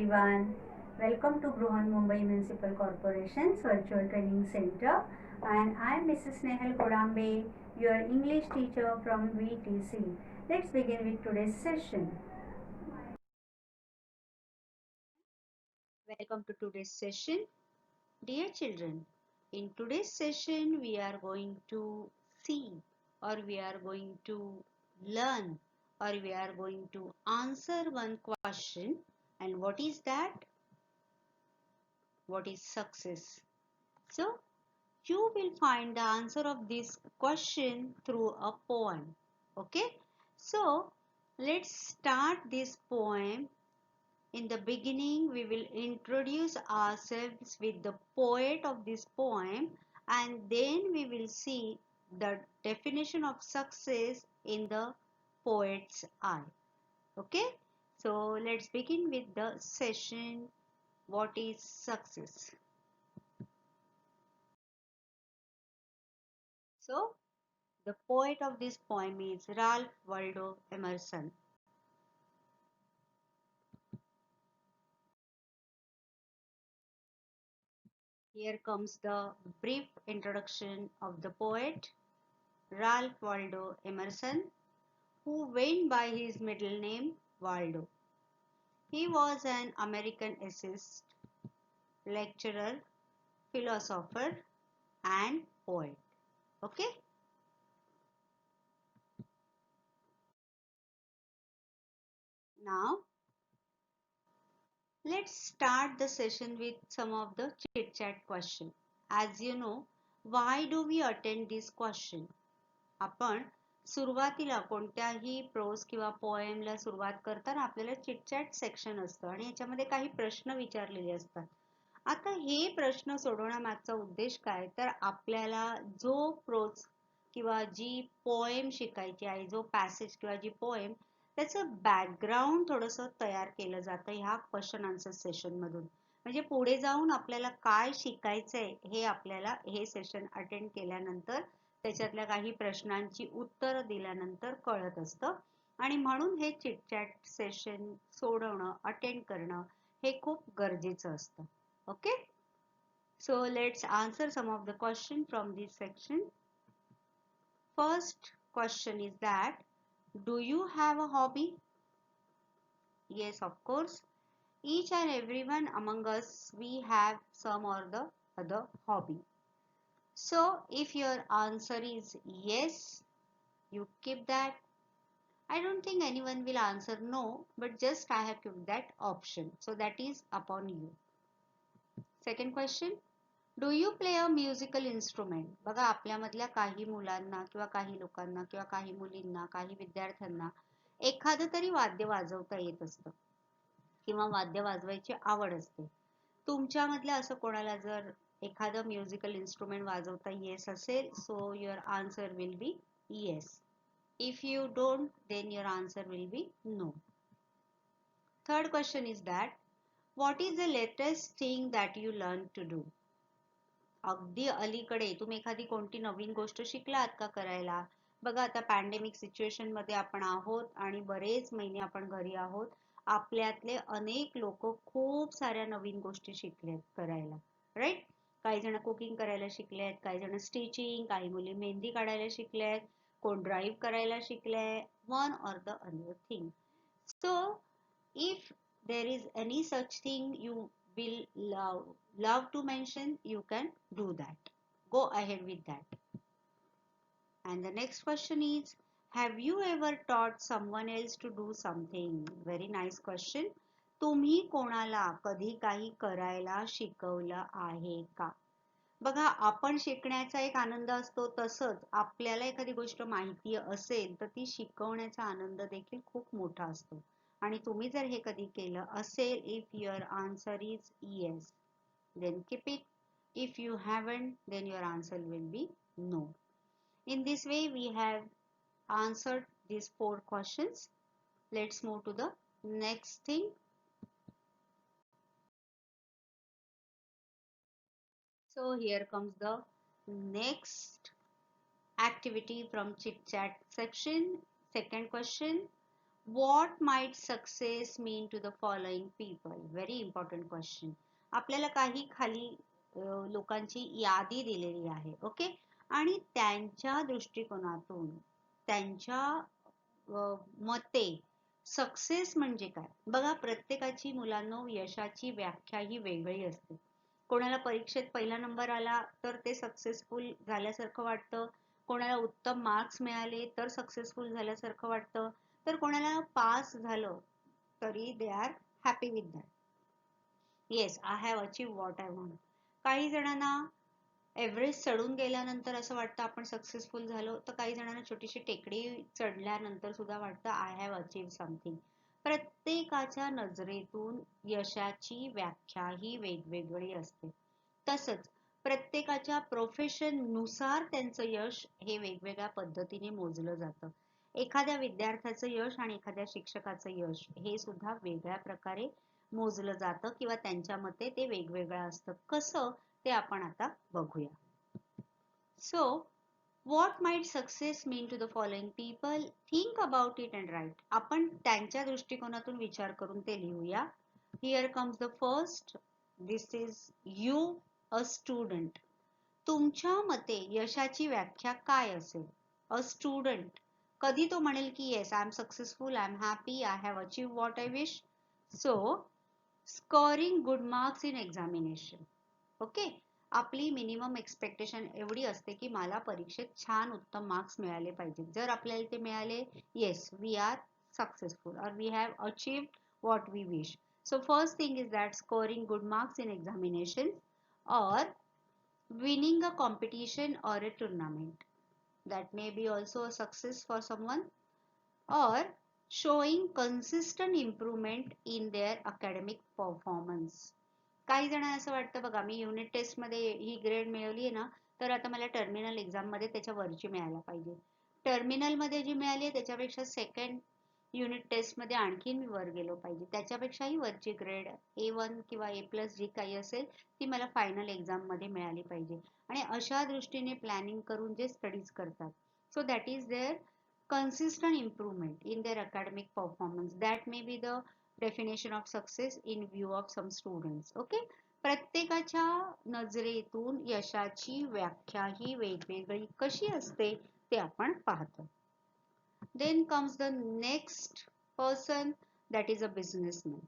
everyone. Welcome to Bruhan Mumbai Municipal Corporation's Virtual Training Center, and I am Mrs. Nehal Kodambe, your English teacher from VTC. Let's begin with today's session. Welcome to today's session. Dear children, in today's session we are going to see, or we are going to learn, or we are going to answer one question. And what is that? What is success? So you will find the answer of this question through a poem. Okay? So let's start this poem. In the beginning, we will introduce ourselves with the poet of this poem, and then we will see the definition of success in the poet's eye. Okay, so let's begin with the session. What is success? So, the poet of this poem is Ralph Waldo Emerson. Here comes the brief introduction of the poet. Ralph Waldo Emerson, who went by his middle name Waldo. He was an American essayist, lecturer, philosopher, and poet. Okay? Now, let's start the session with some of the chit chat question. As you know, why do we attend this question? आपण सुरुवातीला कोणत्याही pros किंवा पोएमला सुरुवात करताना आपल्याला chitchat section असतं आणि याच्यामध्ये काही प्रश्न विचारलेले असतात. आता हे प्रश्न सोडवण्यामागचा उद्देश काय, तर आपल्याला जो प्रोज किंवा जी पोएम शिकायची आहे, जो पॅसेज किंवा जी पोएम, त्याचं बॅकग्राऊंड थोडंसं तयार केलं जातं ह्या क्वेश्चन आन्सर सेशन मधून. म्हणजे पुढे जाऊन आपल्याला काय शिकायचंय हे आपल्याला हे सेशन अटेंड केल्यानंतर, त्याच्यातल्या काही प्रश्नांची उत्तरं दिल्यानंतर कळत असतं. आणि म्हणून हे चिटचॅट सेशन सोडवणं, अटेंड करणं हे खूप गरजेचं असतं. Okay, so let's answer some of the question from this section. First question is that, do you have a hobby? Yes, of course. Each and everyone among us, we have some or the other hobby. So if your answer is yes, you keep that. I don't think anyone will answer no, but just I have kept that option. So that is upon you. Second question, do you play a musical instrument? बघा, आपल्यामधल्या काही मुलांना किंवा काही लोकांना किंवा काही मुलींना, काही विद्यार्थ्यांना एखादं तरी वाद्य वाजवता येत असतं किंवा वाद्य वाजवायची आवड असते. तुमच्यामधल्या असं कोणाला जर एखादं म्युझिकल इन्स्ट्रुमेंट वाजवता येत असेल, so your answer will be yes. If you don't, then your answer will be no. Third question is that, what is the latest thing that you learn to do? अगदी अलीकडे तुम्ही एखादी कोणती नवीन गोष्ट शिकलात का करायला? बघा, आता पॅन्डेमिक सिच्युएशन मध्ये आपण आहोत आणि बरेच महिने आपण घरी आहोत. आपल्यातले अनेक लोक खूप साऱ्या नवीन गोष्टी शिकलेत करायला, राईट? काही जण कुकिंग करायला शिकलेत, काही जण स्टिचिंग, काही मुली मेहंदी काढायला शिकल्यात, कोण ड्राईव्ह करायला शिकले, one or the other thing. So if there is any such thing you will love to mention, you can do that. Go ahead with that. And the next question is, have you ever taught someone else to do something? Very nice question. तुम्ही कोणाला कधी काही करायला शिकवलं आहे का? बघा, आपण शिकण्याचा एक आनंद असतो, तसंच आपल्याला एखादी गोष्ट माहिती असेल तर ती शिकवण्याचा आनंद देखील खूप मोठा असतो. आणि तुम्ही जर हे कधी केलं असेल, if your answer is yes, then keep it. If you haven't, then your answer will be no. In this way, we have answered these 4 questions. Let's move to the next thing. So here comes the next activity from chit chat section. Second question, What might success mean to the following people? Very important question. आपल्याला काही खाली लोकांची यादी दिलेली आहे. Okay, आणि त्यांच्या दृष्टिकोनातून त्यांच्या मते सक्सेस म्हणजे काय. बघा, प्रत्येकाची मुलांनो यशाची व्याख्या ही वेगळी असते. कोणाला परीक्षेत पहिला नंबर आला तर ते सक्सेसफुल झाल्यासारखं वाटतं, कोणाला उत्तम मार्क्स मिळाले तर सक्सेसफुल झाल्यासारखं वाटतं, तर कोणाला पास झालं तरी they are happy with that. Yes, I have achieve what I want. काही जणांना एव्हरेस्ट चढून गेल्यानंतर असं वाटतं आपण सक्सेसफुल झालो, तर काही जणांना छोटीशी टेकडी चढल्यानंतर सुद्धा वाटतं आय हॅव अचीव्ह समथिंग. प्रत्येकाच्या नजरेतून यशाची व्याख्या ही वेगवेगळी असते. तसंच प्रत्येकाच्या प्रोफेशन नुसार त्यांचं यश हे वेगवेगळ्या पद्धतीने मोजलं जातं. एखाद्या विद्यार्थ्याचं यश आणि एखाद्या शिक्षकाचं यश हे सुद्धा वेगळ्या प्रकारे मोजलं जातं किंवा त्यांच्या मते ते वेगवेगळं असतं. कसं ते आपण आता बघूया. So, what might success mean to the following people? Think about it and write. आपण त्यांच्या दृष्टिकोनातून विचार करून ते लिहूया. Here comes the first. This is you, a student. तुमच्या मते यशाची व्याख्या काय असेल? A student कधी तो म्हणेल की yes, I am successful, I am happy, I have achieved what I wish. So, scoring good marks in examination. Okay, आपली मिनिमम एक्सपेक्टेशन एवढी असते की मला परीक्षेत छान उत्तम मार्क्स मिळाले पाहिजे. जर आपल्याला ते मिळाले, येस, वी आर सक्सेसफुल और we have achieved what we wish. So first thing is that scoring good marks in examination or winning a competition or a tournament. That may be also a success for someone. Or showing consistent improvement in their academic performance. काही जणांना असं वाटतं बघा, मी unit taste मध्ये ही grade मिळवली आहे ना, तर आता मला टर्मिनल एक्झाम मध्ये त्याच्या वरची मिळायला पाहिजे. टर्मिनल मध्ये जी मिळाली आहे त्याच्यापेक्षा सेकंड युनिट टेस्ट मध्ये आणखीन मी वर गेलो पाहिजे, त्याच्यापेक्षाही वरची ग्रेड A1 किंवा A+ जी काही असेल ती मला फायनल एक्झाम मध्ये मिळाली पाहिजे. आणि अशा दृष्टीने प्लॅनिंग करून जे स्टडीज करतात, so that is their consistent improvement in their academic performance. That may be the definition of success in view of some students. Okay, प्रत्येकाच्या नजरेतून यशाची व्याख्या ही वेगवेगळी कशी असते ते आपण पाहतो. Then comes the next person, that is a businessman.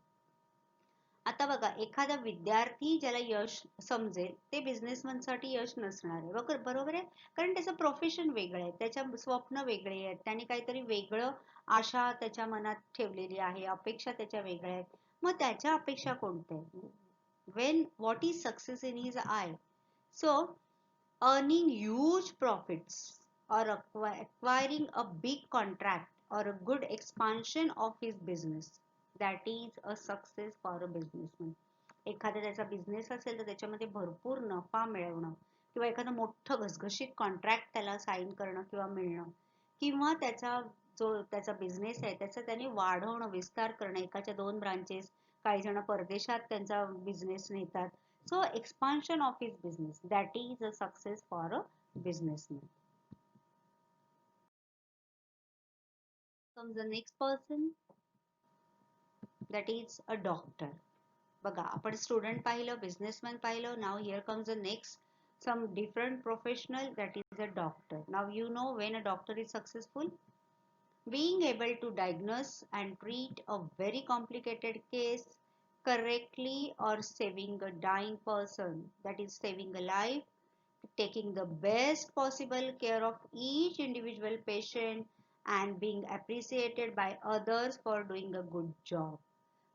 आता बघा, एखादा विद्यार्थी ज्याला यश समजेल ते बिझनेसमन साठी यश नसणार आहे. बरोबर आहे, कारण त्याचं प्रोफेशन वेगळं आहे, त्याच्या स्वप्न वेगळे आहेत, त्याने काहीतरी वेगळं आशा त्याच्या मनात ठेवलेली आहे, अपेक्षा त्याच्या वेगळ्या आहेत. मग त्याच्या अपेक्षा कोणत्या आहेत? when what is success in his eye? So earning huge profits or acquiring a big contract or a good expansion of his business, that is a success for a businessman. एखादा त्याचा बिझनेस असेल तर त्याच्यामध्ये भरपूर नफा मिळवणं किंवा एखादं मोठं घसघशीत कॉन्ट्रॅक्ट त्याला साईन करणं किंवा मिळणं, किंवा त्याचा बिझनेस आहे त्याचा त्याने वाढवणं, विस्तार करणं, एकाच्या 2 ब्रांचेस, काही जण परदेशात त्यांचा बिझनेस नेतात. So expansion of his business, that is a success for a businessman. comes the next person, that is a doctor. बघा, आपण स्टुडंट पाहिलं, बिझनेसमॅन पाहिलं. Now here comes the next some different professional, that is a doctor. Now you know when a doctor is successful, being able to diagnose and treat a very complicated case correctly or saving a dying person, that is saving a life, taking the best possible care of each individual patient and being appreciated by others for doing a good job.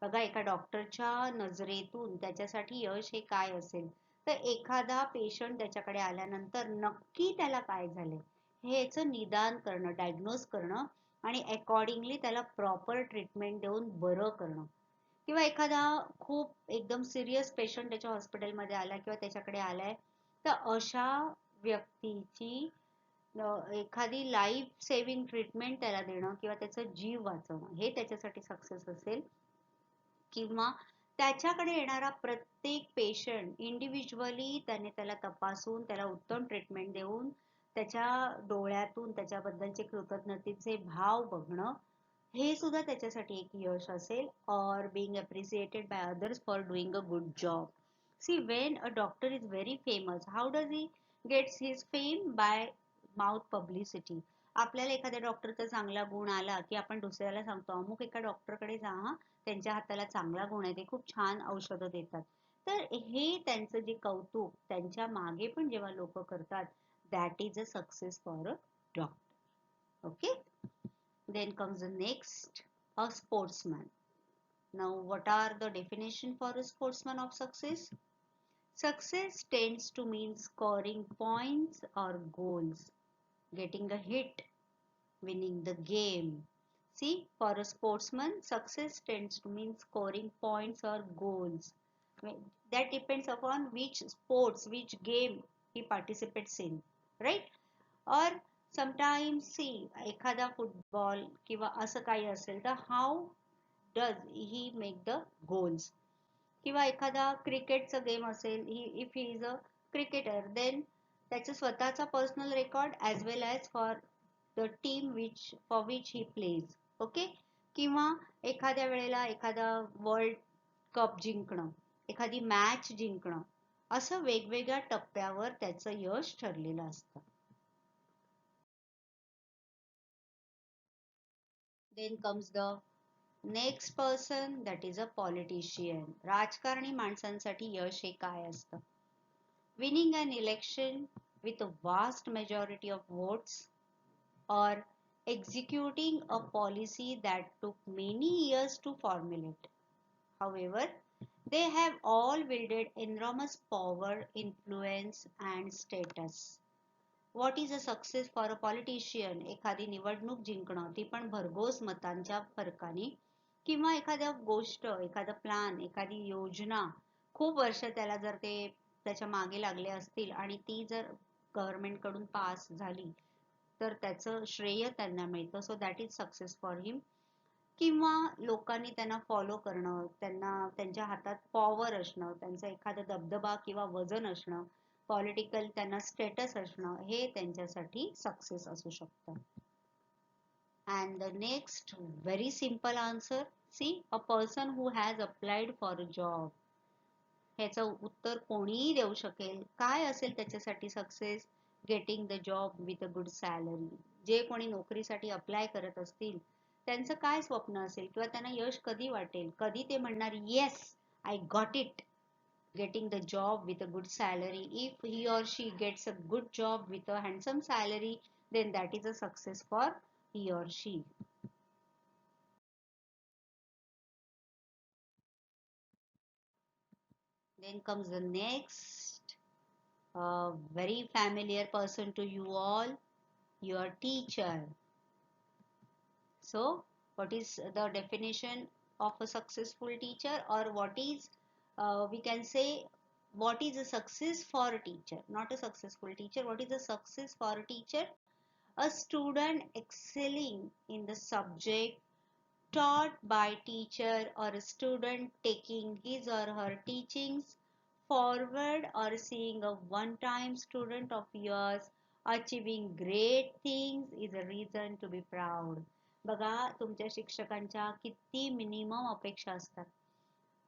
बघा, एका डॉक्टरच्या नजरेतून त्याच्यासाठी यश हे काय असेल, तर एखादा पेशंट त्याच्याकडे आल्यानंतर नक्की त्याला काय झालंय ह्याचं निदान करणं, डायग्नोज करणं आणि अकॉर्डिंगली त्याला प्रॉपर ट्रीटमेंट देऊन बरं करणं. किंवा एखादा खूप एकदम सिरियस पेशंट त्याच्या हॉस्पिटलमध्ये आला किंवा त्याच्याकडे आलाय, तर अशा व्यक्तीची एखादी लाईफ सेव्हिंग ट्रीटमेंट त्याला देणं किंवा त्याचा जीव वाचवणं हे त्याच्यासाठी सक्सेस असेल. किंवा त्याच्याकडे येणारा प्रत्येक पेशंट इंडिव्हिज्युअली त्याला तपासून त्याला उत्तम ट्रीटमेंट देऊन त्याच्या डोळ्यातून त्याच्याबद्दलचे कृतज्ञतेचे भाव बघणं, हे सुद्धा त्याच्यासाठी एक यश असेल. Or being appreciated by others for doing a good job. See, when a doctor is very famous, how does he gets his fame? By mouth publicity. आपल्याला एखाद्या डॉक्टरचा चांगला गुण आला की आपण दुसऱ्याला सांगतो अमुक एका डॉक्टरकडे जा हा, त्यांच्या हाताला चांगला गुण आहे, ते खूप छान औषधं देतात. तर हे त्यांचं जे कौतुक त्यांच्या मागे पण जेव्हा लोक करतात, that is a success for a doctor. Okay. Then comes the next, a sportsman. Now, what are the definition for a sportsman of success? Success tends to mean scoring points or goals, getting a hit, winning the game. See, for a sportsman, success tends to mean scoring points or goals. That depends upon which sports, which game he participates in, right? Or sometimes see, एखादा football किंवा असं काही असेल तर how does he make the goals. किंवा एखादा क्रिकेटचा game असेल, if he is a cricketer, then त्याचं स्वतःचा personal record as well as for the team for which he plays. Okay. किंवा एखाद्या वेळेला एखादा वर्ल्ड कप जिंकणं, एखादी मॅच जिंकणं, असं वेगवेगळ्या टप्प्यावर त्याचं यश ठरलेलं असतं. Then comes the next person, that is a politician. राजकारणी माणसांसाठी यश हे काय असतं? Winning an election with a vast majority of votes, or executing a policy that took many years to formulate. However, they have all wielded enormous power, influence and status. What is a success for a politician? एखादी निवडणूक जिंकणं, ती पण भरघोस मतांच्या फरकाने, किंवा एखाद्या गोष्ट, एखादा प्लान, एखादी योजना खूप वर्ष त्याला जर ते त्याच्या मागे लागले असतील आणि ती जर गव्हर्नमेंट कडून पास झाली तर त्याचं श्रेय त्यांना मिळतं. So that is success for him. किंवा लोकांनी त्यांना फॉलो करणं, त्यांना त्यांच्या हातात पॉवर असणं, त्यांचा एखादा दबदबा किंवा वजन असणं, पॉलिटिकल त्यांना स्टेटस असणं, हे त्यांच्यासाठी सक्सेस असू शकतं. And the next very simple answer, see, a person who has applied for a job. ह्याचं उत्तर कोणीही देऊ शकेल. काय असेल त्याच्यासाठी success? Getting the job with a good salary. जे कोणी नोकरीसाठी अप्लाय करत असतील त्यांचं काय स्वप्न असेल किंवा त्यांना यश कधी वाटेल, कधी ते म्हणणार yes I got it, getting the job with a good salary. If he or she gets a good job with a handsome salary, then that is a success for he or she. Then comes the next, very familiar person to you all, your teacher. So what is the definition of a successful teacher, or what is, we can say, what is a success for a teacher? Not a successful teacher, what is a success for a teacher? A student excelling in the subject taught by teacher, or a student taking his or her teachings forward, or seeing a one-time student of yours achieving great things is a reason to be proud. बघा, तुमच्या शिक्षकांच्या किती minimum अपेक्षा असतात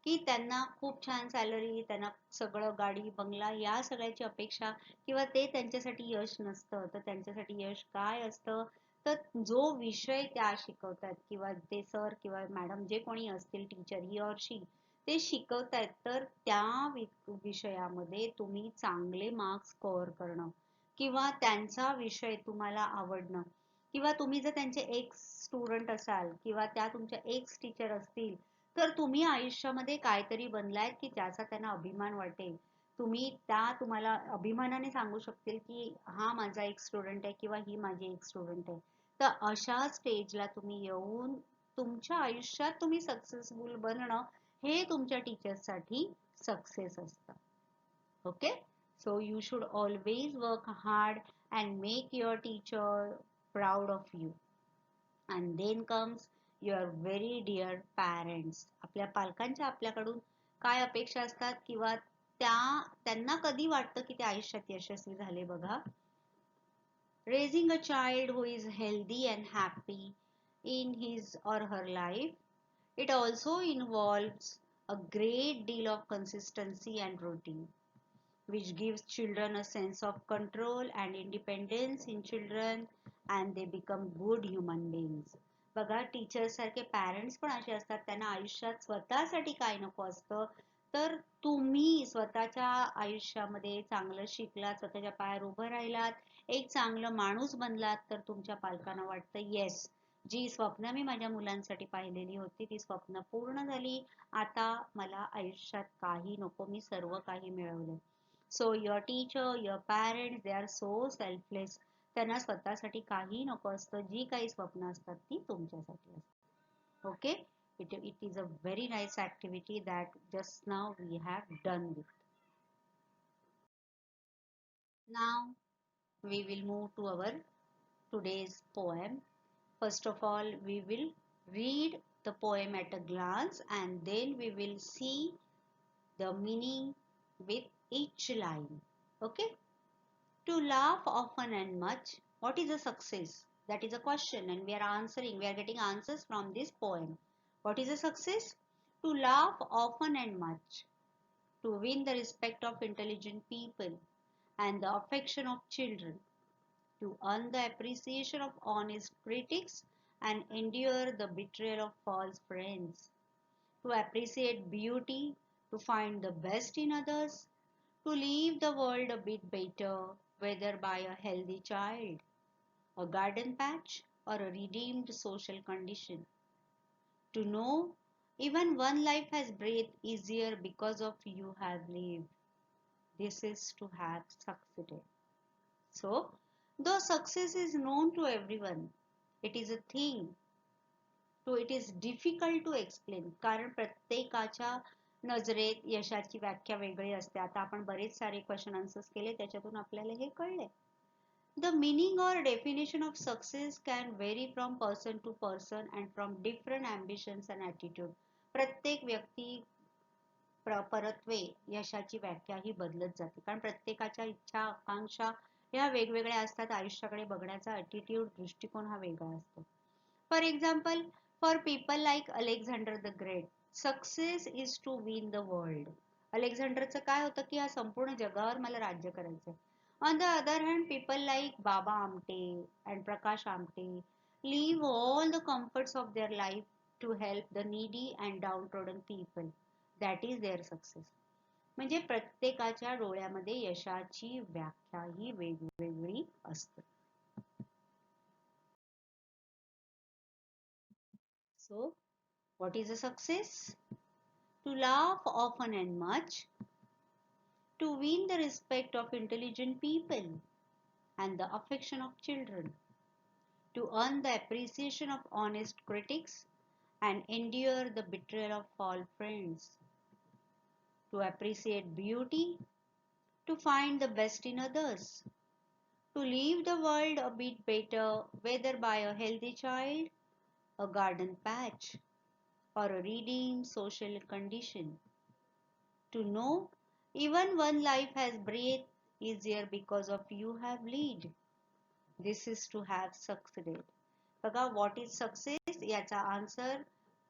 की त्यांना खूप छान सॅलरी, त्यांना सगळं गाडी बंगला या सगळ्याची अपेक्षा, किंवा ते त्यांच्यासाठी यश नसतं. तर त्यांच्यासाठी यश काय असतं? तर जो विषय त्या शिकवतात किंवा ते सर किंवा मॅडम जे कोणी असतील, टीचर ही ऑर शी, ते शिकवतायत तर त्या विषयामध्ये तुम्ही चांगले मार्क्स स्कोअर करणं, किंवा त्यांचा विषय तुम्हाला आवडणं, किंवा तुम्ही जर त्यांचे एक्स स्टुडंट असाल किंवा त्या तुमच्या एक्स टीचर असतील तर तुम्ही आयुष्यामध्ये काहीतरी बनलाय की त्याचा त्यांना अभिमान वाटेल. तुम्हाला अभिमानाने सांगू शकतील की हा माझा एक स्टुडंट आहे किंवा ही माझी एक स्टुडंट आहे. तर अशा स्टेजला तुम्ही येऊन तुमच्या आयुष्यात तुम्ही सक्सेसफुल बनणं हे तुमच्या टीचर्ससाठी सक्सेस असतं. Okay. So you should always work hard and make your teacher proud of you. And then comes your very dear parents. आपल्या पालकांच्या आपल्याकडून काय अपेक्षा असतात किंवा त्यांना कधी वाटतं की ते आयुष्यात यशस्वी झाले? बघा, raising a child who is healthy and happy in his or her life. It also involves a great deal of consistency and routine, which gives children a sense of control and independence in children, and they become good human beings. बघा teachers सारखे parents पण असे असतात, त्यांना आयुष्यात स्वतःसाठी काय नको असतं, तर तुम्ही स्वतःच्या आयुष्यामध्ये चांगलं शिकलात, स्वतःच्या पायावर उभं राहिलात, एक चांगलं माणूस बनलात, तर तुमच्या पालकांना वाटतं येस, जी स्वप्न मी माझ्या मुलांसाठी पाहिलेली होती ती स्वप्न पूर्ण झाली, आता मला आयुष्यात काही नको, मी सर्व काही मिळवलं. So your teacher, your parents, they are so selfless. त्यांना स्वतःसाठी काही नको असतं, जी काही स्वप्न असतात ती तुमच्यासाठी असतात. Okay, it is a very nice activity that just now we have done with. Now we will move to our today's poem. First of all, we will read the poem at a glance and then we will see the meaning with each line. Okay? To laugh often and much. What is a success? That is a question and we are answering. We are getting answers from this poem. What is a success? To laugh often and much. To win the respect of intelligent people and the affection of children. To earn the appreciation of honest critics and endure the betrayal of false friends. To appreciate beauty, to find the best in others, to leave the world a bit better, whether by a healthy child, a garden patch, or a redeemed social condition. To know even one life has breathed easier because of you have lived. This is to have succeeded. So, though success is known to everyone, it is a thing. So it is difficult to explain कारण प्रत्येकाच्या नजरेत यशाची व्याख्या वेगळी असते. आता आपण बरेच सारे क्वेश्चन आन्सर्स केले, त्याच्यातून आपल्याला हे कळले. The meaning or definition of success can vary from person to person and from different ambitions and attitude. प्रत्येक व्यक्ती परत्वे यशाची व्याख्या ही बदलत जाते, कारण प्रत्येकाच्या इच्छा आकांक्षा ह्या वेगवेगळ्या असतात. आयुष्याकडे बघण्याचा ॲटिट्यूड, दृष्टिकोन हा वेगळा असतो. For example, for people like Alexander the Great, success is to win the world. अलेक्झांडरचं काय होतं की हा संपूर्ण जगावर मला राज्य करायचंय. On the other hand, people like Baba Amte and Prakash Amte leave all the comforts of their life to help the needy and downtrodden people. That is their success. म्हणजे प्रत्येकाच्या डोळ्यामध्ये यशाची व्याख्या ही वेगवेगळी असते. So, what is a success? To laugh often and much, to win the respect of intelligent people and the affection of children, to earn the appreciation of honest critics and endure the betrayal of false friends, to appreciate beauty, to find the best in others, to leave the world a bit better, whether by a healthy child, a garden patch, or a redeemed social condition. To know even one life has breathed easier because of you have lived. This is to have succeeded. बघा what is success याचा answer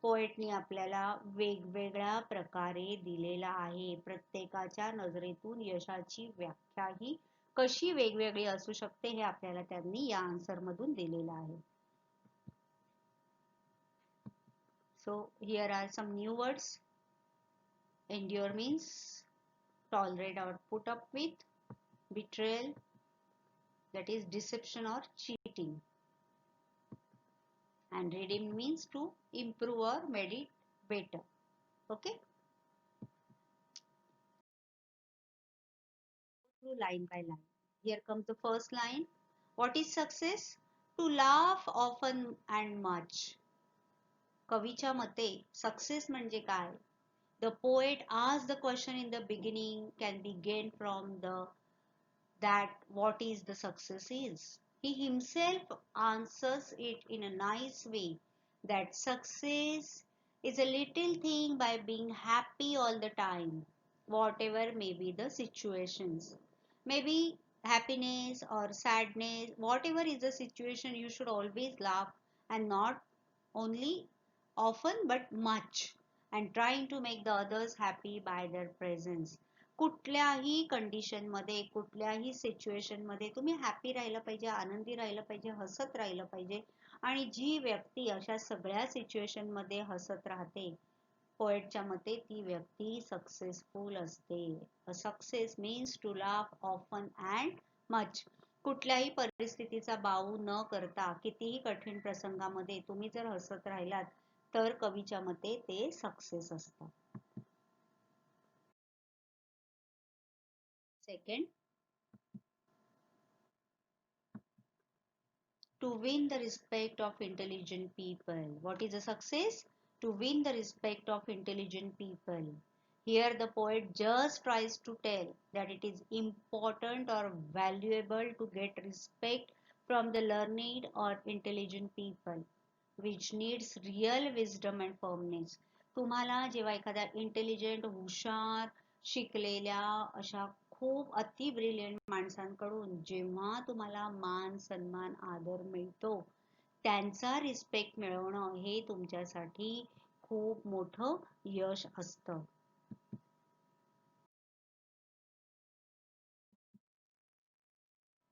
पोएटनी आपल्याला वेगवेगळ्या प्रकारे दिलेला आहे. प्रत्येकाच्या नजरेतून यशाची व्याख्या ही कशी वेगवेगळी असू शकते हे आपल्याला त्यांनी या आन्सर मधून दिलेलं आहे. So here are some new words. Endure means tolerate or put up with. Betrayal, that is deception or cheating. And redeem means to improve or made it better. Okay. Through line by line. Here comes the first line. What is success? To laugh often and much. कवीच्या मते success म्हणजे काय? The poet asked the question in the beginning can be gained from that what is the success is. He himself answers it in a nice way that success is a little thing by being happy all the time, whatever may be the situations. Maybe happiness or sadness, whatever is the situation, you should always laugh and not only often but much, and trying to make the others happy by their presence. कुठल्याही condition मध्ये, कुठल्याही situation मध्ये तुम्ही happy राहिलं पाहिजे, आनंदी राहिलं पाहिजे, हसत राहिलं पाहिजे. आणि जी व्यक्ती अशा सगळ्या सिच्युएशन मध्ये हसत राहते, पोएटच्या मते ती व्यक्ती सक्सेसफुल असते. Success means to laugh often and much. कुठल्याही परिस्थितीचा बाऊ न करता कितीही कठीण प्रसंगामध्ये तुम्ही जर हसत राहिलात तर कवीच्या मते ते सक्सेस असतं. Second, to win the respect of intelligent people. What is a success? To win the respect of intelligent people. Here the poet just tries to tell that it is important or valuable to get respect from the learned or intelligent people, which needs real wisdom and firmness. तुम्हाला जेव्हा एखाद्या intelligent, हुशार, शिकलेल्या अशा खूप अति brilliant माणसांकडून जेव्हा तुम्हाला मान, सन्मान, आदर मिळतो, त्यांचा रिस्पेक्ट मिळवणं हे तुमच्यासाठी खूप मोठं यश असतं.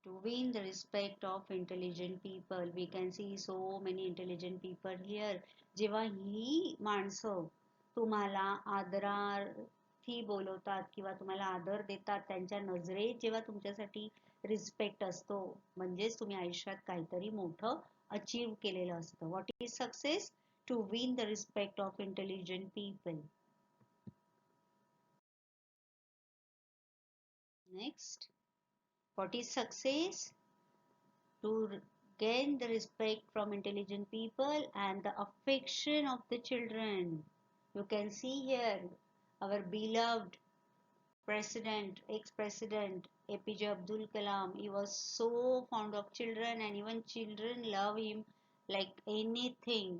To win the respect of intelligent people, we can see so many intelligent people here. जेव्हा ही माणसं तुम्हाला आदरार्थी बोलवतात किंवा तुम्हाला आदर देतात, त्यांच्या नजरेत जेव्हा तुमच्यासाठी रिस्पेक्ट असतो, म्हणजेच तुम्ही आयुष्यात काहीतरी मोठं अचीव केलेलं असतं. What is success? To win the respect of intelligent people. Next, what is success? To gain the respect from intelligent people and the affection of the children. You can see here our beloved president, ex-president APJ Abdul Kalam. He was so fond of children and even children love him like anything.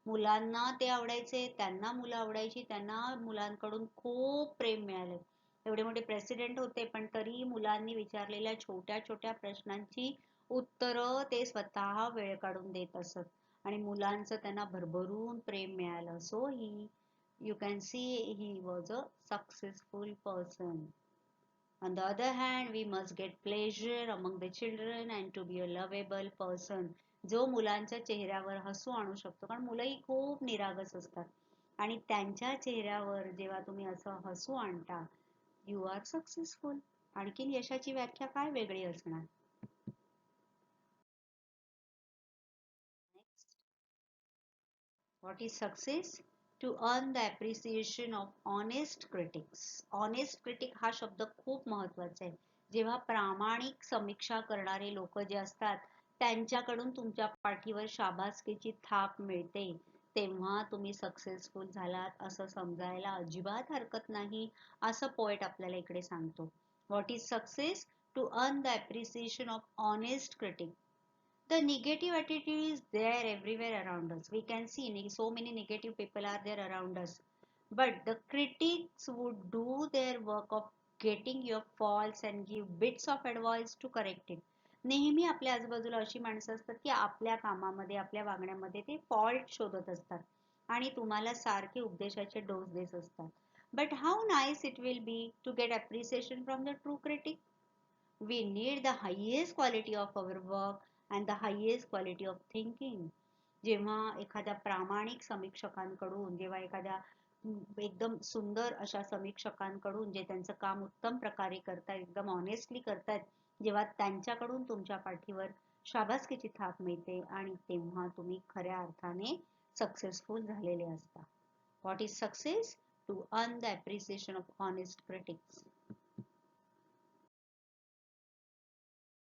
मुलांना ते आवडायचे, त्यांना मुलं आवडायची, त्यांना मुलांकडून खूप प्रेम मिळाले. एवढे मोठे प्रेसिडेंट होते पण तरी मुलांनी विचारलेल्या छोट्या छोट्या प्रश्नांची उत्तरं ते स्वतः वेळ काढून देत असत आणि मुलांचं त्यांना भरभरून प्रेम मिळालं. So you can see he was a successful person. On the other hand, we must get pleasure among the children and to be a lovable person. जो मुलांच्या चेहऱ्यावर हसू आणू शकतो, कारण मुलंही खूप निरागस असतात आणि त्यांच्या चेहऱ्यावर जेव्हा तुम्ही असं हसू आणता, यू आर सक्सेसफुल. आणखीन यशाची व्याख्या काय वेगळी असणार? Next, what is success? To earn the appreciation of honest critics. Honest critic हा शब्द खूप महत्वाचा आहे. जेव्हा प्रामाणिक समीक्षा करणारे लोक जे असतात त्यांच्याकडून तुमच्या पाठीवर शाबासकीची थाप मिळते, तेव्हा तुम्ही सक्सेसफुल झालात असं समजायला अजिबात हरकत नाही, असं पोएट आपल्याला इकडे सांगतो. What is success? To earn the appreciation of honest critic. The negative attitude is there everywhere around us. We can see so many negative people are there around us, but the critics would do their work of getting your faults and give bits of advice to correct it. नेहमी आपल्या आजूबाजूला अशी माणसं असतात की आपल्या कामामध्ये, आपल्या वागण्यामध्ये ते फॉल्ट शोधत असतात आणि तुम्हाला सारखे उपदेशाचे डोस देत असतात. But how nice it will be to get appreciation from the true critic. We need the highest quality of our work and the highest quality of thinking. जेव्हा एखाद्या प्रामाणिक समीक्षकांकडून, जेव्हा एखाद्या एकदम सुंदर अशा समीक्षकांकडून जे त्यांचं काम उत्तम प्रकारे करतायत, एकदम ऑनेस्टली करतायत, जेव्हा त्यांच्याकडून तुमच्या पाठीवर शाबासकीची थाप मिळते आणि तेव्हा तुम्ही खऱ्या अर्थाने सक्सेसफुल झालेले असता. What is success? To earn the appreciation of honest critics.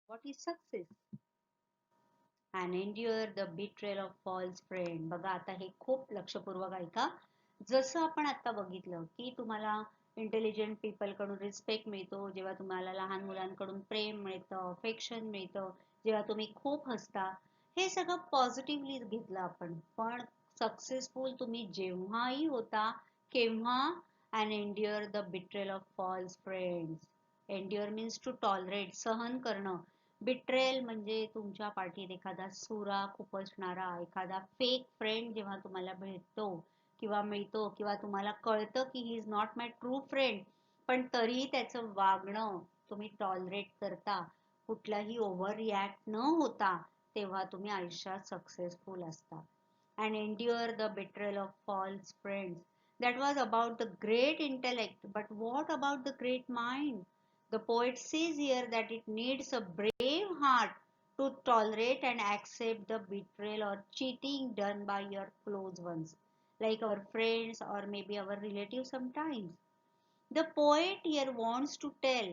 What is success? And endure the betrayal of false friend. बघा आता हे खूप लक्षपूर्वक ऐका. जसं आपण आता बघितलं की तुम्हाला इंटेलिजंट पीपल कडून रिस्पेक्ट मिळतो, जेव्हा तुम्हाला लहान मुलांकडून प्रेम मिळतं, अफेक्शन मिळतं, जेव्हा तुम्ही खूप हसता, हे सगळं पॉझिटिव्हली घेतलं आपण. पण सक्सेसफुल तुम्ही जेव्हाही होता केव्हा? And endure the betrayal of false friends. Endure means to tolerate, सहन करणं. बिट्रेल म्हणजे तुमच्या पाठीत एखादा सुरा खुपसणारा एखादा फेक फ्रेंड जेव्हा तुम्हाला भेटतो किंवा मिळतो किंवा तुम्हाला कळतं की he is not my true friend, पण तरीही त्याचं वागणं तुम्ही टॉलरेट करता, कुठलाही ओव्हर रिॲक्ट न होता, तेव्हा तुम्ही आयुष्यात सक्सेसफुल असता. And endure the betrayal of false friends. That was about the great intellect, but what about the great mind? The poet says here that it needs a brave heart to tolerate and accept the betrayal or cheating done by your close ones, like our friends or maybe our relatives sometimes. The poet here wants to tell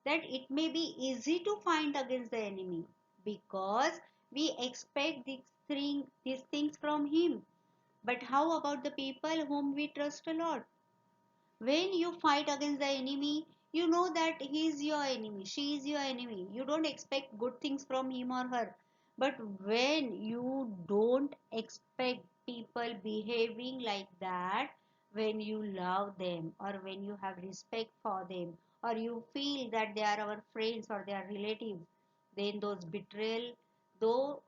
that it may be easy to find against the enemy because we expect these things from him. But how about the people whom we trust a lot? When you fight against the enemy, you know that he is your enemy, she is your enemy. You don't expect good things from him or her. But when you don't expect people behaving like that, when you love them or when you have respect for them or you feel that they are our friends or they are relatives, then those betrayal, though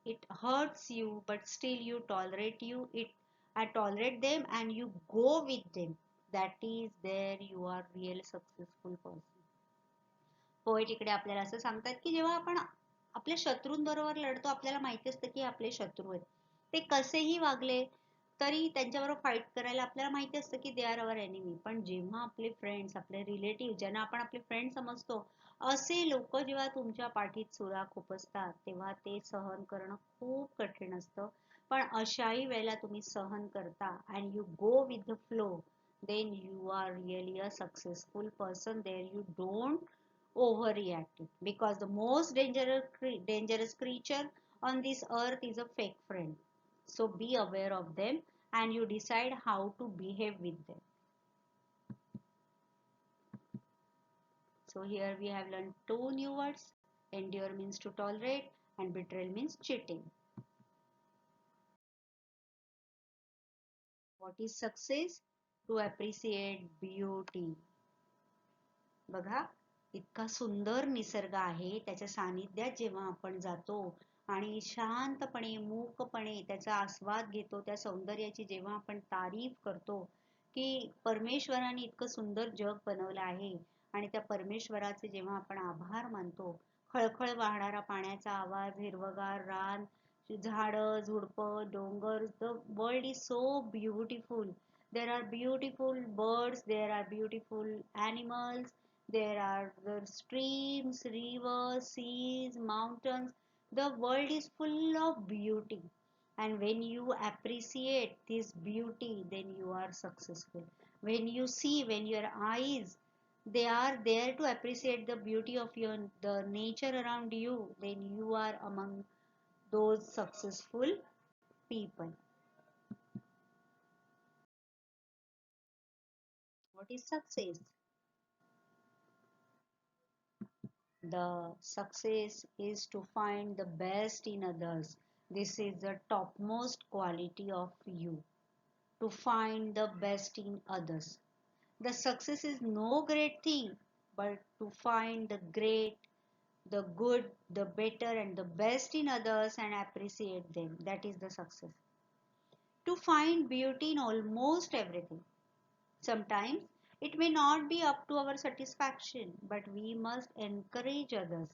it hurts you, but still you tolerate tolerate them and you go with them. That is there you are real successful person. Poet इकडे आपल्याला असं सांगतात की जेव्हा आपण आपल्या शत्रूंबरोबर लढतो, आपल्याला माहिती असतं की आपले शत्रू आहेत, ते कसेही वागले तरी त्यांच्याबरोबर फाईट करायला आपल्याला माहिती असतं की दे आर अवर एनिमी. पण जेव्हा आपले फ्रेंड्स, आपले रिलेटिव्ह, ज्यांना आपण आपले फ्रेंड समजतो, असे लोक जेव्हा तुमच्या पाठीत सुरा खुपसतात, तेव्हा ते सहन करणं खूप कठीण असतं. पण अशाही वेळेला तुम्ही सहन करता and you go with the flow, then you are really a successful person. There you don't overreact, because the most dangerous creature on this earth is a fake friend. So be aware of them and you decide how to behave with them. So here we have learned two new words. Endure means to tolerate and betrayal means cheating. What is success? To appreciate beauty. बघा, इतका सुंदर निसर्ग आहे, त्याच्या सानिध्यात जेव्हा आपण जातो आणि शांतपणे मूकपणे त्याचा आस्वाद घेतो, त्या सौंदर्याची जेव्हा आपण तारीफ करतो की परमेश्वराने इतकं सुंदर जग बनवलं आहे, आणि त्या परमेश्वराचे जेव्हा आपण आभार मानतो, खळखळ वाहणारा पाण्याचा आवाज, हिरवगार रान, झाडं झुडपं, डोंगर, the world is so beautiful. There are beautiful birds, there are beautiful animals, there are the streams, rivers, seas, mountains. The world is full of beauty. And when you appreciate this beauty, then you are successful. When you see, when your eyes, they are there to appreciate the beauty of the nature around you, then you are among those successful people. What is success? The success is to find the best in others. This is the topmost quality of you, to find the best in others. The success is no great thing, but to find the great, the good, the better, and the best in others and appreciate them. That is the success. To find beauty in almost everything. Sometimes it may not be up to our satisfaction, but we must encourage others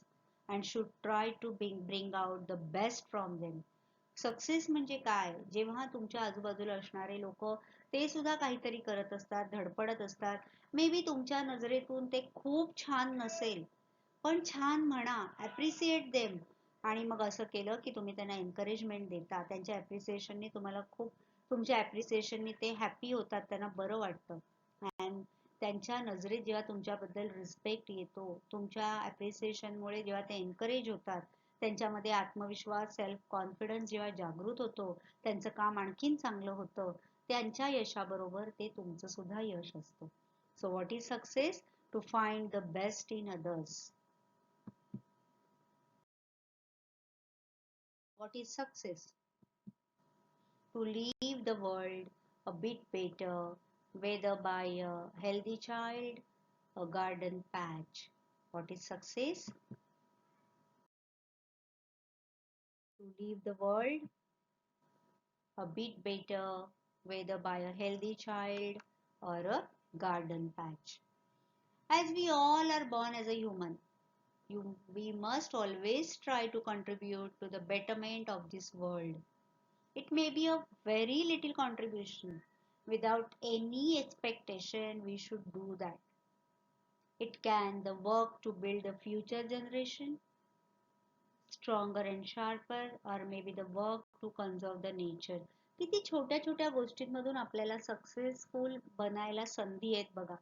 and should try to bring out the best from them. Success म्हणजे काय? जेव्हा तुमच्या आजूबाजूला असणारे लोक ते सुद्धा काहीतरी करत असतात, धडपडत असतात, मे बी तुमच्या नजरेतून ते खूप छान नसेल, पण छान म्हणा, ऍप्रिसिएट देम. आणि मग असं केलं की तुम्ही त्यांना एनकरेजमेंट देता, त्यांच्या ऍप्रिसिएशनने तुम्हाला खूप, तुमच्या ऍप्रिसिएशनने ते हॅपी होतात, त्यांना बरं वाटतं. अँड त्यांच्या नजरेत जेव्हा तुमच्याबद्दल रिस्पेक्ट येतो, तुमच्या ऍप्रिसिएशनमुळे जेव्हा ते एनकरेज होतात, त्यांच्यामध्ये आत्मविश्वास, सेल्फ कॉन्फिडन्स जेव्हा जागृत होतो, त्यांचं काम आणखीन चांगलं होतं, त्यांच्या यशाबरोबर ते तुमचं सुद्धा यश असतं. So what is success? To find the best in others. What is success? To leave the world a bit better, whether by a healthy child, a garden patch. What is success? to leave the world a bit better, whether by a healthy child or a garden patch. As we all are born as a human, we must always try to contribute to the betterment of this world. It may be a very little contribution. Without any expectation, we should do that. It can the work to build a future generation stronger and sharper, or maybe the work to conserve the nature. किती छोट्या छोट्या गोष्टींमधून आपल्याला successful बनायला संधी आहेत बघा.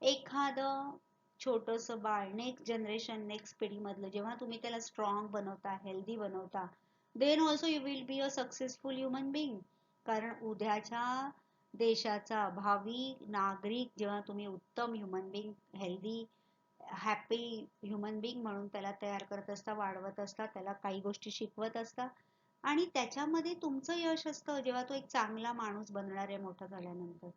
एखादं छोटंसं बाळ नेक्स्ट जनरेशन नेक्स्ट पिढीमधलं जेव्हा तुम्ही त्याला स्ट्रॉंग बनवता हेल्दी बनवता then also you will be a successful human being. कारण उद्याच्या देशाचा भावी नागरिक जेव्हा तुम्ही उत्तम human being healthy happy human being म्हणून त्याला तयार करत असता वाढवत असता त्याला काही गोष्टी शिकवत असता आणि त्याच्यामध्ये तुमचं यश असतं जेव्हा तो एक चांगला माणूस बनणार आहे मोठा झाल्यानंतर.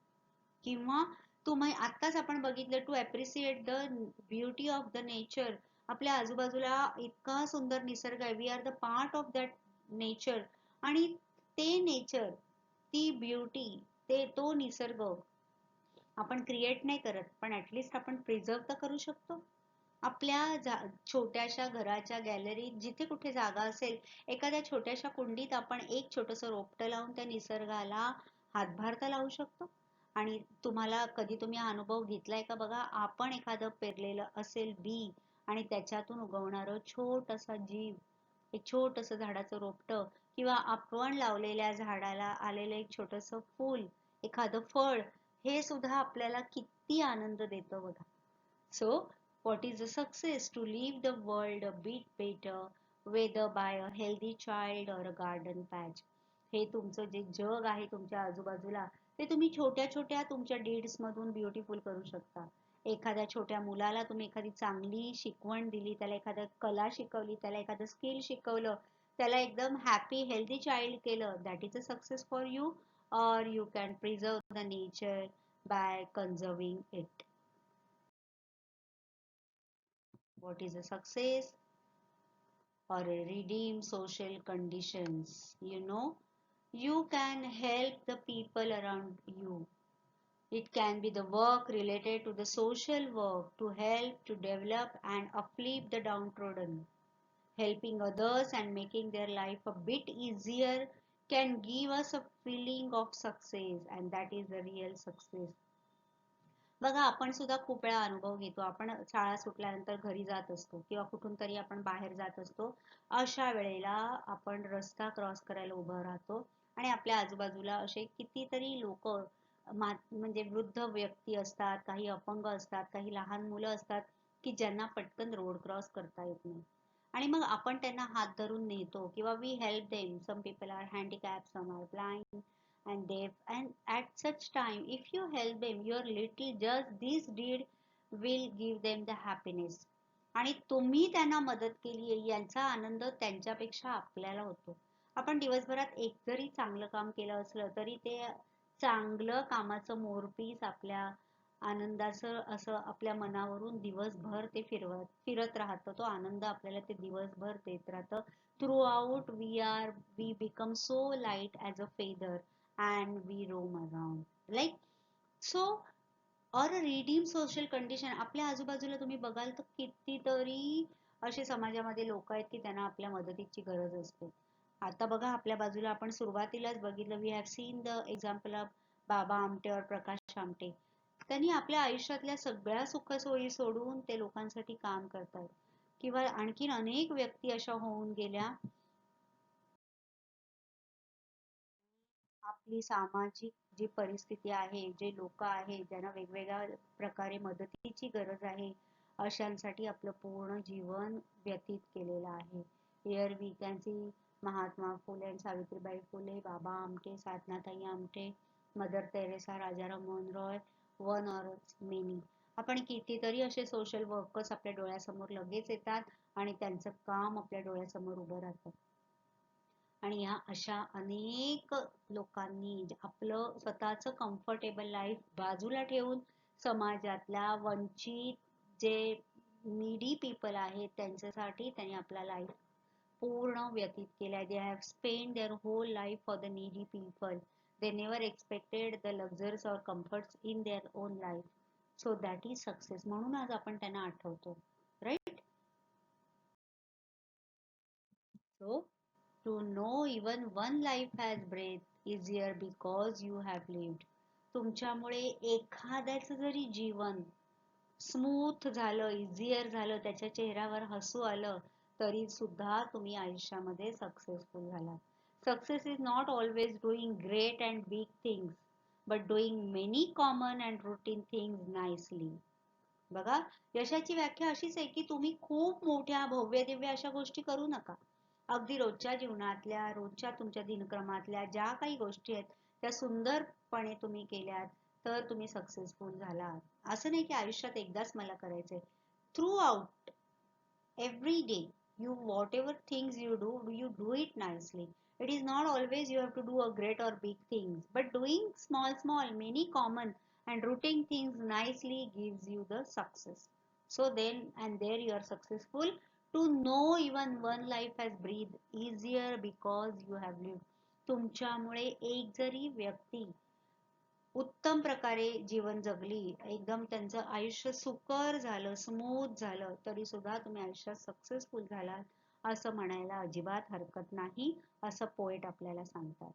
किंवा तुम्ही आत्ताच आपण बघितलं to appreciate the beauty of the nature. आपल्या आजूबाजूला इतका सुंदर निसर्ग आहे. We are the part of that nature. आणि ते नेचर ती ब्युटी तो निसर्ग आपण क्रिएट नाही करत पण ऍटलिस्ट आपण प्रिझर्व तर करू शकतो. आपल्या छोट्याशा घराच्या गॅलरीत जिथे कुठे जागा असेल एखाद्या छोट्याशा कुंडीत आपण एक छोटंसं रोपटं लावून त्या निसर्गाला हातभार तर लावू शकतो. आणि तुम्हाला कधी तुम्ही हा अनुभव घेतलाय का बघा. आपण एखादं पेरलेलं असेल बी आणि त्याच्यातून उगवणारं छोटंसं जीव एक छोटंसं झाडाचं रोपटं किंवा आपण लावलेल्या झाडाला आलेलं एक छोटंसं फूल एखादं फळ हे सुद्धा आपल्याला किती आनंद देतं बघा. So what is a success? To leave the world a bit better, whether by a healthy child or a garden patch. हे तुमचं जे जग आहे तुमच्या आजूबाजूला ते तुम्ही छोट्या छोट्या तुमच्या डीड्स मधून ब्युटिफुल करू शकता. एखाद्या छोट्या मुलाला तुम्ही एखादी चांगली शिकवण दिली त्याला एखाद्या कला शिकवली त्याला एखादं स्किल शिकवलं त्याला एकदम हॅपी हेल्दी चाइल्ड केलं that is a success for you. or you can preserve the nature by conserving it. What is a success? Or redeem social conditions. You can help the people around you. It can be the work related to the social work to help to develop and uplift the downtrodden. Helping others and making their life a bit easier can give us a feeling of success, and that is the real success. बघा आपण सुद्धा खूप वेळा अनुभव घेतो. आपण शाळा सुटल्यानंतर घरी जात असतो किंवा कुठून तरी आपण बाहेर जात असतो. अशा वेळेला आपण रस्ता क्रॉस करायला उभं राहतो आणि आपल्या आजूबाजूला असे कितीतरी लोक म्हणजे वृद्ध व्यक्ती असतात काही अपंग असतात काही लहान मुलं असतात की ज्यांना पटकन रोड क्रॉस करता येत नाही. आणि मग आपण त्यांना हात धरून नेतो किंवा we help them. Some people are handicap some are blind and deaf, and at such time if you help them your little just this deed will give them the happiness. आणि तुम्ही त्यांना मदत केली यांचा आनंद त्यांच्यापेक्षा आपल्याला होतो. आपण दिवसभरात एक जरी चांगलं काम केलं असलं तरी ते चांगलं कामाचं मोरपीस आपल्या आनंदाचं असं आपल्या मनावरून दिवसभर ते फिरत राहतं. तो आनंद आपल्याला ते दिवसभर देत राहतं. Throughout we become so light as a feather and we roam around like so. or a redeem social condition. आपल्या आजूबाजूला तुम्ही बघाल तर कितीतरी असे समाजामध्ये लोक आहेत की त्यांना आपल्या मदतीची गरज असते. आता बघा आपल्या बाजूला आपण सुरुवातीलाच बघितलं we have seen the example of Baba Amte और प्रकाश आमटे. त्यांनी आपल्या आयुष्यातल्या सगळ्या सुखसोयी सोडून ते लोकांसाठी काम करतात. किंवा आणखीन अनेक व्यक्ती अशा होऊन गेल्या आपली सामाजिक जी परिस्थिती आहे जे लोक आहेत ज्यांना वेगवेगळ्या प्रकारे मदतीची गरज आहे अशांसाठी आपलं पूर्ण जीवन व्यतीत केलेलं आहे. Here we can see Mahatma Phule आणि Savitribai Phule Baba Amte Sadhanatai Amte Mother Teresa Rajaram Mohan Roy one or many. आपण कितीतरी असे सोशल वर्कर्स आपल्या डोळ्यासमोर लगेच येतात आणि त्यांचं काम आपल्या डोळ्यासमोर उभं राहतं. आणि ह्या अशा अनेक लोकांनी आपलं स्वतःचं कम्फर्टेबल लाईफ बाजूला ठेवून समाजातल्या वंचित जे नीडी पीपल आहेत त्यांच्यासाठी त्यांनी आपला लाईफ पूर्ण व्यतीत केलाय. They have spend their whole life for the needy people. They never expected the luxuries or comforts in their own life. So that is success. म्हणून आज आपण त्यांना आठवतो, right? So to know even one life has breath easier because you have lived. तुमच्यामुळे एखाद्याचं जरी जीवन smooth झालं, easier झालं, त्याच्या चेहऱ्यावर हसू आलं, तरी सुद्धा तुम्ही आयुष्यामध्ये सक्सेसफुल झालात. Success is not always doing great and big things, but doing many common and routine things nicely. बघा, यशाची व्याख्या अशीच आहे की तुम्ही खूप मोठ्या भव्य दिव्य अशा गोष्टी करू नका. अगदी रोजच्या जीवनातल्या, रोजच्या तुमच्या दिनक्रमातल्या ज्या काही गोष्टी आहेत त्या सुंदरपणे तुम्ही केल्यात तर तुम्ही सक्सेसफुल झालात. असं नाही की आयुष्यात एकदाच मला करायचंय. Through out every day, you whatever things you do it nicely. It is not always you have to do a great or big things, but doing small many common and routine things nicely gives you the success. So then and there you are successful. To know even one life has breathed easier because you have lived. तुमच्यामुळे एक जरी व्यक्ती उत्तम प्रकारे जीवन जगली, एकदम त्यांचं आयुष्य सुकर झालं, स्मूथ झालं, तरी सुद्धा तुम्ही आयुष्यात सक्सेसफुल झालात असं म्हणायला अजिबात हरकत नाही, असं पोएट आपल्याला सांगतात.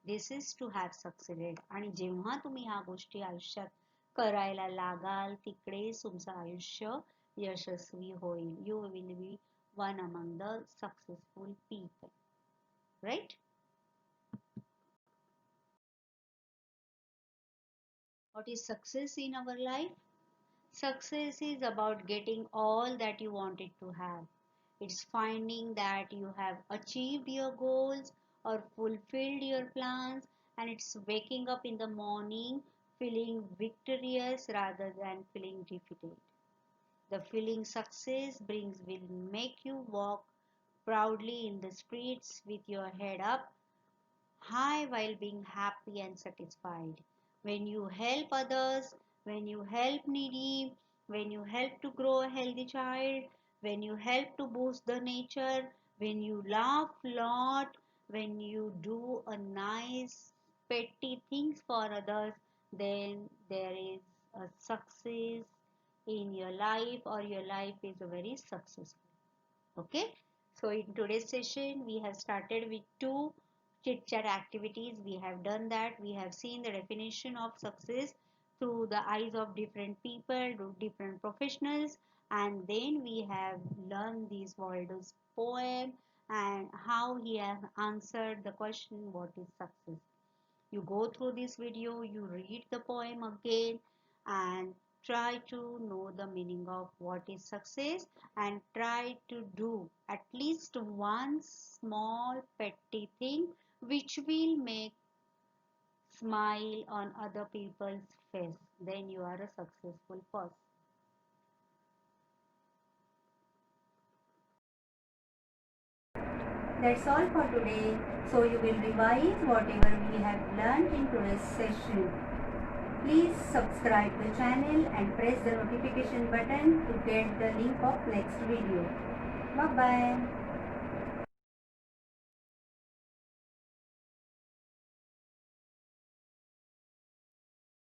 दिस इज टू हॅव सक्सेडेड. आणि जेव्हा तुम्ही ह्या गोष्टी आयुष्यात करायला लागाल, तिकडेच तुमचं आयुष्य यशस्वी होईल. You will be one among the successful people, right? What is success in our life? Success is about getting all that you wanted to have. It's finding that you have achieved your goals or fulfilled your plans, and it's waking up in the morning feeling victorious rather than feeling defeated. The feeling success brings will make you walk proudly in the streets with your head up high while being happy and satisfied. When you help others, when you help needy, when you help to grow a healthy child, when you help to boost the nature, when you laugh a lot, when you do a nice petty things for others, then there is a success in your life, or your life is a very successful. Okay, so in today's session we have started with two chit chat activities. We have done that. We have seen the definition of success through the eyes of different people, different professionals, and then we have learned this Waldo's poem and how he has answered the question, what is success? You go through this video, you read the poem again and try to know the meaning of what is success, and try to do at least one small petty thing which will make smile on other people's face. Then you are a successful person. That's all for today. So you will revise whatever we have learned in today's session. Please subscribe the channel and press the notification button to get the link of next video. Bye bye.